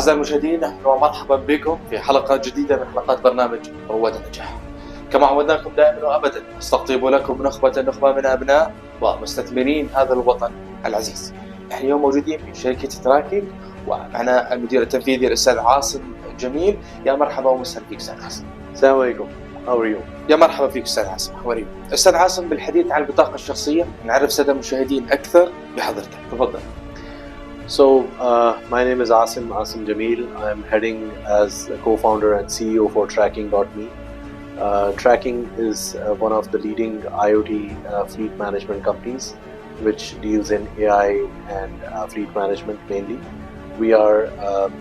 أعزائي المشاهدين، أهلا ومرحبا بكم في حلقة جديدة من حلقات برنامج رواد النجاح. كما عودناكم دائما وأبدا نستقطب لكم نخبة من أبناء ومستثمرين هذا الوطن العزيز. نحن اليوم موجودين في شركة تراكنج ومعنا المدير التنفيذي الأستاذ عاصم جميل. يا مرحبا ومسهلا فيك أستاذ عاصم. السلام عليكم. How are you? يا مرحبا فيك أستاذ عاصم. أستاذ عاصم، بالحديث عن البطاقة الشخصية نعرف سادة المشاهدين أكثر بحضرتك، تفضل. So, my name is عاصم Jamil. I'm heading as the co-founder and CEO for Tracking.me. Tracking is one of the leading IoT fleet management companies, which deals in AI and fleet management mainly. We are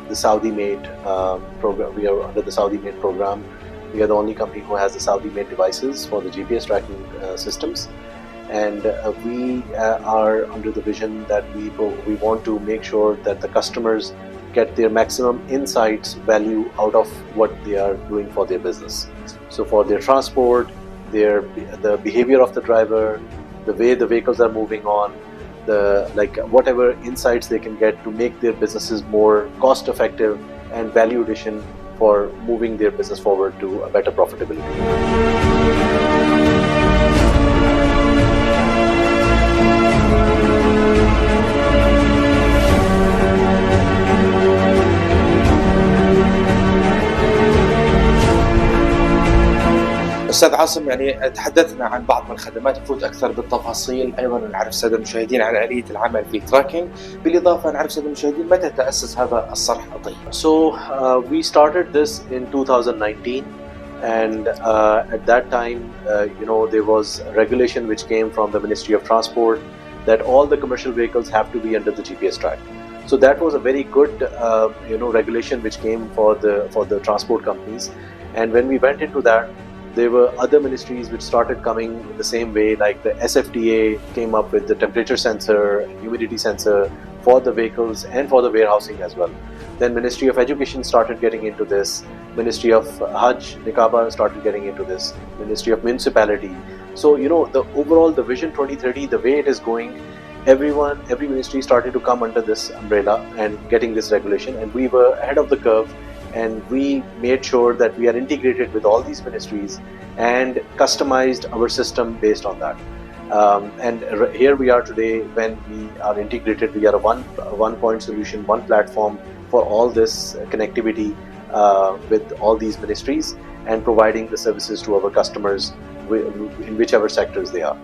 the Saudi-made program. We are under the Saudi-made program. We are the only company who has the Saudi-made devices for the GPS tracking systems. And we are under the vision that we want to make sure that the customers get their maximum insights value out of what they are doing for their business. So for their transport, the behavior of the driver, the way the vehicles are moving on, whatever insights they can get to make their businesses more cost effective and value addition for moving their business forward to a better profitability. أستاذ عاصم، يعني تحدثنا عن بعض من الخدمات، نفوت أكثر بالتفاصيل. أيضا نعرف السادة المشاهدين عن آلية العمل في تراكنج، بالإضافة نعرف السادة المشاهدين متى تأسس هذا الصرح الطيب. So we started this in 2019, and at that time, there was a regulation which came from the Ministry of Transport that all the commercial vehicles have to be under the GPS track. So that was a very good, regulation which came for the transport companies. And when we went into that, there were other ministries which started coming the same way, like the SFDA came up with the temperature sensor and humidity sensor for the vehicles and for the warehousing as well. Then Ministry of Education started getting into this. Ministry of Hajj, Niqaba started getting into this. Ministry of Municipality. So, the overall, the Vision 2030, the way it is going, every ministry started to come under this umbrella and getting this regulation, and we were ahead of the curve. And we made sure that we are integrated with all these ministries and customized our system based on that. And here we are today when we are integrated. We are a one-point solution, one platform for all this connectivity with all these ministries and providing the services to our customers in whichever sectors they are.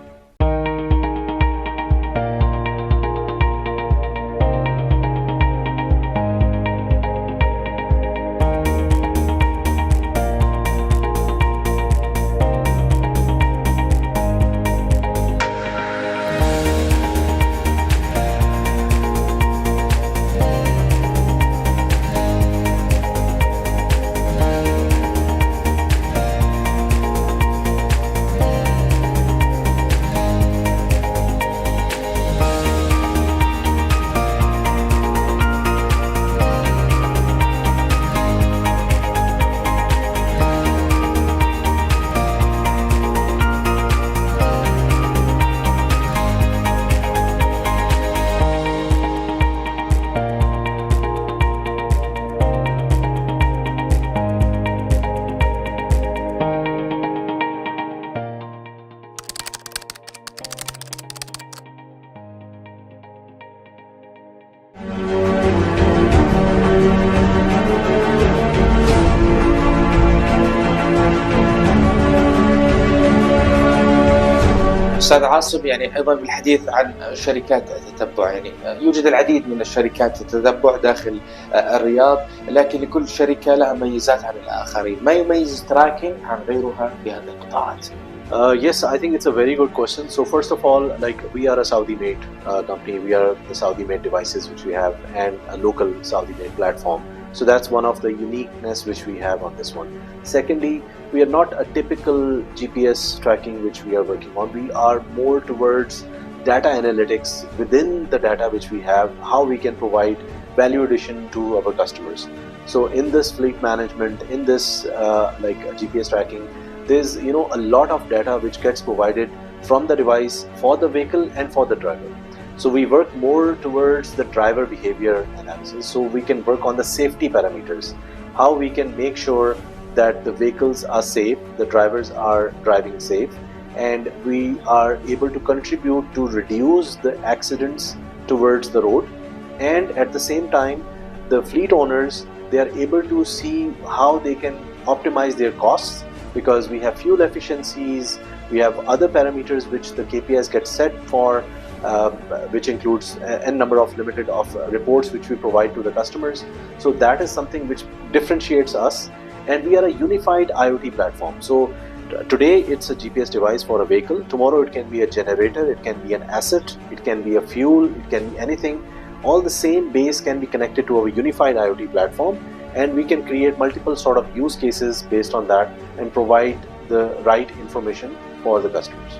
أستاذ عاصم، يعني أيضا بالحديث عن شركات التتبع، يعني يوجد العديد من الشركات التتبع داخل الرياض، لكن لكل شركة لها ميزات عن الآخرين. ما يميز تراكنج عن غيرها بهذه القطاعات؟ Yes, I think it's a very good question. So first of all, we are a Saudi-made company. We are the Saudi-made devices which we have and a local Saudi-made platform. So that's one of the uniqueness which we have on this one. Secondly, we are not a typical GPS tracking which we are working on. We are more towards data analytics within the data which we have, how we can provide value addition to our customers. So in this fleet management, in this GPS tracking, there's a lot of data which gets provided from the device for the vehicle and for the driver. So we work more towards the driver behavior analysis. So we can work on the safety parameters, how we can make sure that the vehicles are safe, the drivers are driving safe, and we are able to contribute to reduce the accidents towards the road. And at the same time, the fleet owners, they are able to see how they can optimize their costs, because we have fuel efficiencies, we have other parameters which the KPIs get set for, which includes n number of limited of reports which we provide to the customers. So that is something which differentiates us, and we are a unified IoT platform. So today it's a GPS device for a vehicle, tomorrow it can be a generator, it can be an asset, it can be a fuel, it can be anything. All the same base can be connected to our unified IoT platform, and we can create multiple sort of use cases based on that and provide the right information for the customers.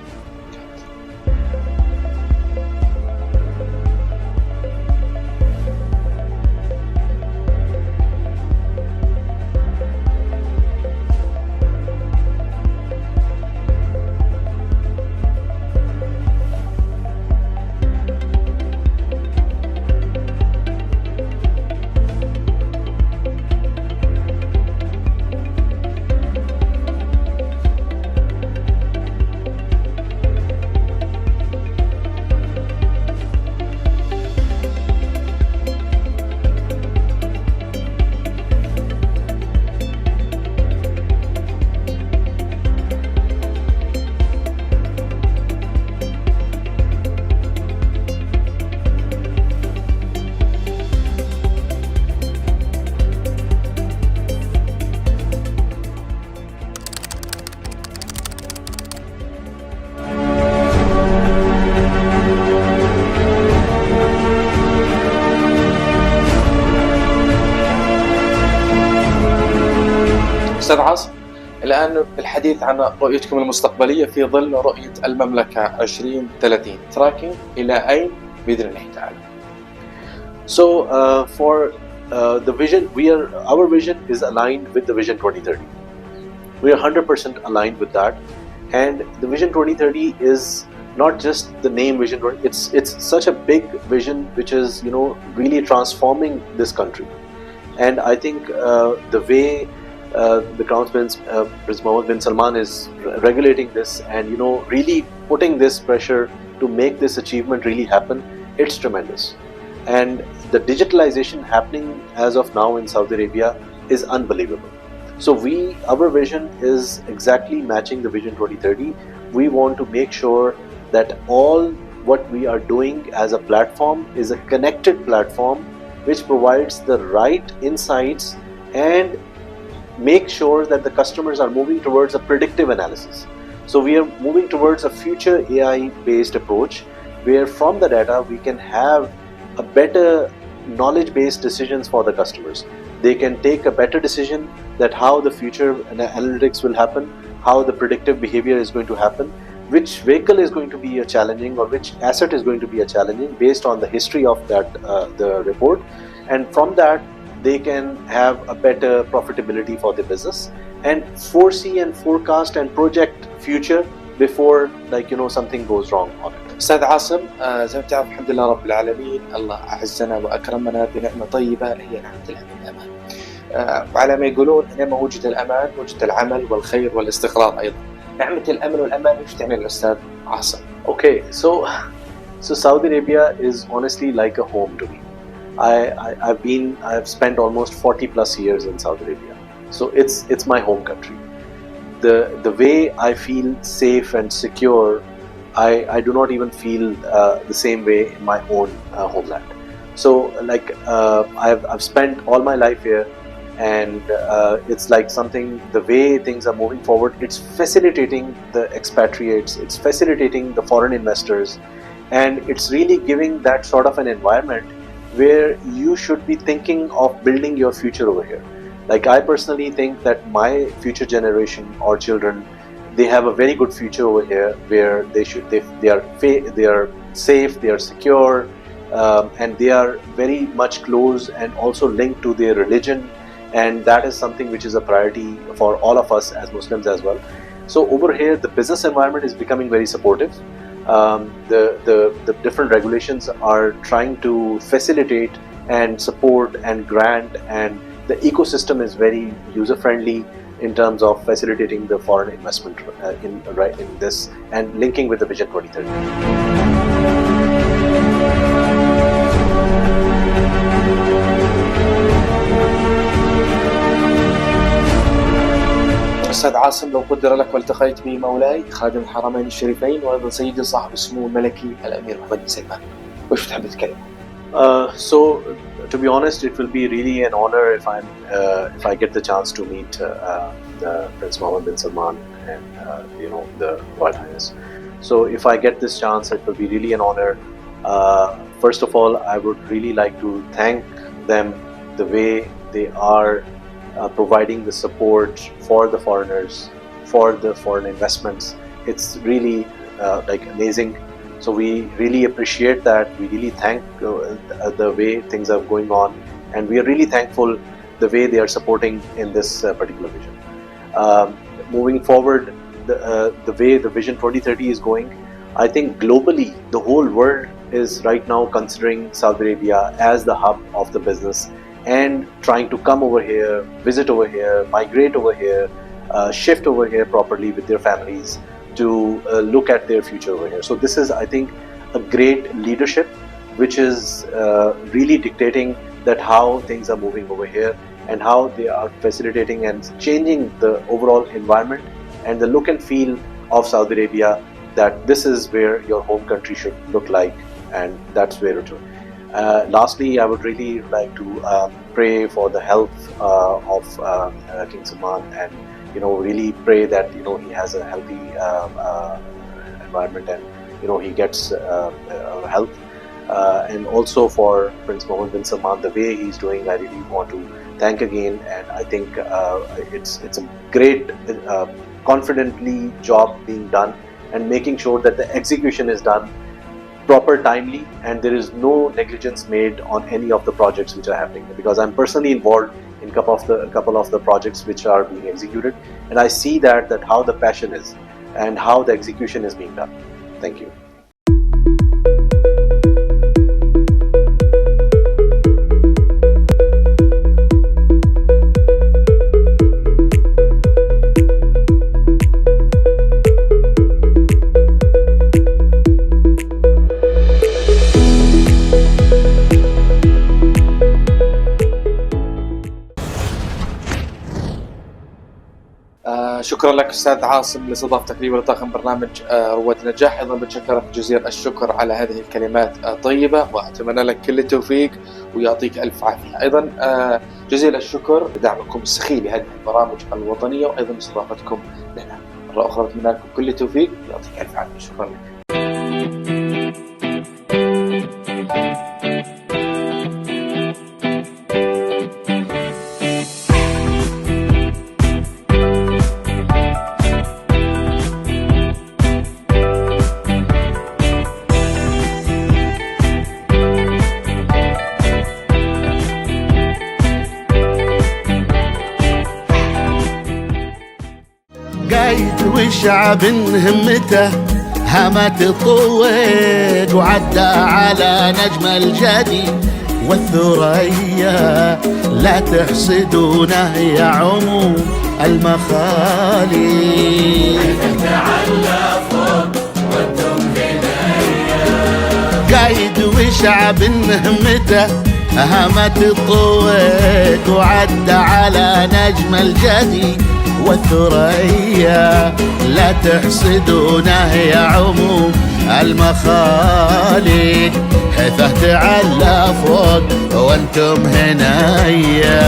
أستاذ عاصم، الآن الحديث عن رؤيتكم المستقبلية في ظل رؤية المملكة 2030 tracking إلى أين بإذن الله تعالى. So for the vision, our vision is aligned with the Vision 2030. We are 100% aligned with that, and the Vision 2030 is not just the name Vision 20. It's such a big vision which is really transforming this country, and I think the way the Crown Prince Mohammed bin Salman is regulating this and really putting this pressure to make this achievement really happen, it's tremendous. And the digitalization happening as of now in Saudi Arabia is unbelievable. So our vision is exactly matching the Vision 2030. We want to make sure that all what we are doing as a platform is a connected platform which provides the right insights and make sure that the customers are moving towards a predictive analysis. So we are moving towards a future AI based approach where from the data we can have a better knowledge based decisions for the customers. They can take a better decision that how the future analytics will happen, how the predictive behavior is going to happen, which vehicle is going to be a challenging or which asset is going to be a challenging based on the history of that the report, and from that they can have a better profitability for the business and foresee and forecast and project future before something goes wrong on it. أستاذ عاصم، زي ما تعرف الحمد لله رب العالمين، الله أعزنا وأكرمنا بنعمة طيبة هي نعمة الأمن والأمان. وعلى ما يقولون إنما وجد الأمان وجد العمل والخير والاستقرار أيضا. نعمة الأمن والأمان إيش تعني الأستاذ عاصم؟ Okay, so Saudi Arabia is honestly like a home to me. I've spent almost 40 plus years in Saudi Arabia, so it's my home country. The way I feel safe and secure, I do not even feel the same way in my own homeland. So I've spent all my life here, and it's like something, the way things are moving forward, it's facilitating the expatriates, it's facilitating the foreign investors, and it's really giving that sort of an environment where you should be thinking of building your future over here. Like I personally think that my future generation or children, they have a very good future over here where they are safe, they are secure, and they are very much close and also linked to their religion, and that is something which is a priority for all of us as Muslims as well. So over here the business environment is becoming very supportive. The different regulations are trying to facilitate and support and grant, and the ecosystem is very user friendly in terms of facilitating the foreign investment in this and linking with the Vision 2030. أستاذ عاصم، لو قدر لك والتقيت بمولاي خادم الحرمين الشريفين وأيضا سيدي صاحب السمو الملكي الأمير محمد بن سلمان، وش بتحب تتكلم؟ So, to be honest, it will be really an honor if I get the chance to meet Prince Mohammed bin Salman and the Royal Highness. So, if I get this chance, it will be really an honor. First of all, I would really like to thank them the way they are providing the support for the foreigners, for the foreign investments. It's really amazing. So we really appreciate that. We really thank the way things are going on, and we are really thankful the way they are supporting in this particular vision. Moving forward, the way the Vision 2030 is going, I think globally the whole world is right now considering Saudi Arabia as the hub of the business and trying to come over here, visit over here, migrate over here, shift over here properly with their families to look at their future over here. So this is, I think, a great leadership which is really dictating that how things are moving over here and how they are facilitating and changing the overall environment and the look and feel of Saudi Arabia, that this is where your home country should look like, and that's where it is. Lastly, I would really like to pray for the health of King Salman, and really pray that he has a healthy environment, and he gets health. And also for Prince Mohammed bin Salman, the way he's doing, I really want to thank again, and I think it's a great confidently job being done, and making sure that the execution is done proper, timely, and there is no negligence made on any of the projects which are happening, because I'm personally involved in a couple of the projects which are being executed, and I see that how the passion is and how the execution is being done. Thank you. شكرا لك أستاذ عاصم لاستضافتك لي ولطاقم برنامج رواد النجاح. أيضا بتشكرك جزيل الشكر على هذه الكلمات الطيبة، وأتمنى لك كل التوفيق ويعطيك ألف عافية. أيضا جزيل الشكر لدعمكم السخي لهذه البرامج الوطنية، وأيضا استضافتكم لنا مرة أخرى. أتمنى لكم كل التوفيق ويعطيك ألف عافية. شكرا لك. والشعب همته همت طوق وعدى على نجم الجدي والثريا، لا تحسدونه يا عموم المخالي. قايد وشعب همته همت طوق وعدى على نجم الجدي والثريا، لا تحسدونه يا عموم المخالق، حيثه تعلى فوق وانتم هنايا.